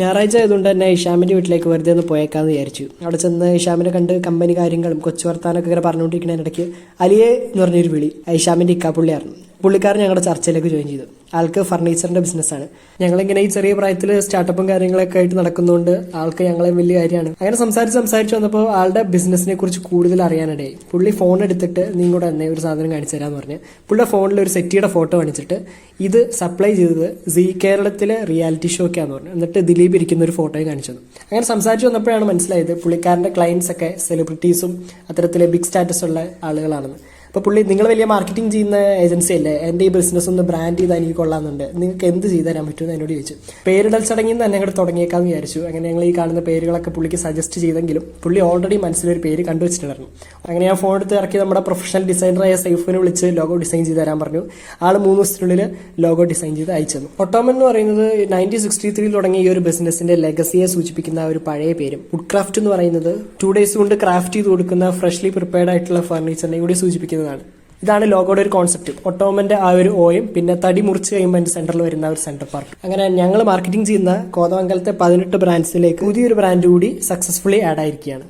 ഞായറാഴ്ച ആയതുകൊണ്ട് തന്നെ ഇഷാമിൻ്റെ വീട്ടിലേക്ക് വെറുതെ ഒന്ന് പോയേക്കാന്ന് വിചാരിച്ചു. അവിടെ ചെന്ന് ഇഷാമിനെ കണ്ട് കമ്പനി കാര്യങ്ങളും കൊച്ചു വർത്താനൊക്കെ ഇങ്ങനെ പറഞ്ഞുകൊണ്ടിരിക്കുന്നതിനിടയ്ക്ക് അലിയെ എന്ന് പറഞ്ഞൊരു വിളി ഇഷാമിൻ്റെ ഇക്കാപ്പുള്ളിയായിരുന്നു. പുള്ളിക്കാരൻ ഞങ്ങളുടെ ചർച്ചയിലേക്ക് ജോയിൻ ചെയ്തു. ആൾക്ക് ഫർണിച്ചറിൻ്റെ ബിസിനസ്സാണ്. ഞങ്ങളിങ്ങനെ ഈ ചെറിയ പ്രായത്തിൽ സ്റ്റാർട്ടപ്പും കാര്യങ്ങളൊക്കെ ആയിട്ട് നടക്കുന്നതുകൊണ്ട് ആൾക്ക് ഞങ്ങളെ വലിയ കാര്യമാണ്. അങ്ങനെ സംസാരിച്ച് വന്നപ്പോൾ ആളുടെ ബിസിനസ്സിനെ കുറിച്ച് കൂടുതൽ അറിയാനിടയായി. പുള്ളി ഫോൺ എടുത്തിട്ട് നീ കൂടെ തന്നെ ഒരു സാധനം കാണിച്ചു തരാമെന്ന് പറഞ്ഞ് പുള്ളിയുടെ ഫോണിൽ ഒരു സെറ്റിയുടെ ഫോട്ടോ കാണിച്ചിട്ട് ഇത് സപ്ലൈ ചെയ്തത് സീ കേരളത്തിലെ റിയാലിറ്റി ഷോക്കാന്ന് പറഞ്ഞു. എന്നിട്ട് ദിലീപ് ഇരിക്കുന്ന ഒരു ഫോട്ടോയും കാണിച്ചു തന്നു. അങ്ങനെ സംസാരിച്ച് വന്നപ്പോഴാണ് മനസ്സിലായത് പുള്ളിക്കാരൻ്റെ ക്ലയൻസ് ഒക്കെ സെലിബ്രിറ്റീസും അത്തരത്തിലെ ബിഗ് സ്റ്റാറ്റസ് ഉള്ള ആളുകളാണെന്ന്. അപ്പോൾ പുള്ളി നിങ്ങൾ വലിയ മാർക്കറ്റിംഗ് ചെയ്യുന്ന ഏജൻസി അല്ലേ, എൻ്റെ ഈ ബിസിനസ് ഒന്ന് ബ്രാൻഡ് ചെയ്താൽ എനിക്ക് കൊള്ളാമെന്നുണ്ട്, നിങ്ങൾക്ക് എന്ത് ചെയ്തു തരാൻ പറ്റുമെന്ന് എന്നോട് ചോദിച്ചു. പേരിടൽ ചടങ്ങിൽ തന്നെ അങ്ങോട്ട് തുടങ്ങിയേക്കാമെന്ന് വിചാരിച്ചു. അങ്ങനെ ഞങ്ങൾ ഈ കാണുന്ന പേരുകളൊക്കെ പുള്ളിക്ക് സജസ്റ്റ് ചെയ്തെങ്കിലും പുള്ളി ഓൾറെഡി മനസ്സിലൊരു പേര് കണ്ടുവച്ചിട്ടുണ്ടായിരുന്നു. അങ്ങനെ ഞാൻ ഫോൺ എടുത്ത് ഇറക്കി നമ്മുടെ പ്രൊഫഷണൽ ഡിസൈനറായ സൈഫിനെ വിളിച്ച് ലോഗോ ഡിസൈൻ ചെയ്ത് തരാൻ പറഞ്ഞു. ആൾ 3 ദിവസത്തിനുള്ളിൽ ലോഗോ ഡിസൈൻ ചെയ്ത് അയച്ചു തന്നു. ഒട്ടോമൻ എന്ന് പറയുന്നത് 1963 തുടങ്ങിയ ഈ ഒരു ബിസിനസിന്റെ ലെഗസിയെ സൂചിപ്പിക്കുന്ന ഒരു പഴയ പേരും, വുഡ് ക്രാഫ്റ്റ് എന്ന് പറയുന്നത് 2 days കൊണ്ട് ക്രാഫ്റ്റ് ചെയ്ത് കൊടുക്കുന്ന ഫ്രഷ്ലി പ്രിപ്പയർഡ് ആയിട്ടുള്ള ഫർണിച്ചറിനെ കൂടി സൂചിപ്പിക്കുന്നത്. ഇതാണ് ലോഗോയുടെ ഒരു കോൺസെപ്റ്റ്. ഒട്ടോമന്റെ ആ ഒരു ഓയും പിന്നെ തടി മുറിച്ച് കഴിയുമ്പോൾ അതിന്റെ സെന്ററിൽ വരുന്ന ഒരു സെന്റർ പാർട്ട്. അങ്ങനെ ഞങ്ങൾ മാർക്കറ്റിംഗ് ചെയ്യുന്ന കോതമംഗലത്തെ 18 ബ്രാൻഡ്സിലേക്ക് പുതിയൊരു ബ്രാൻഡ് കൂടി സക്സസ്ഫുള്ളി ആഡ് ആയിരിക്കുകയാണ്.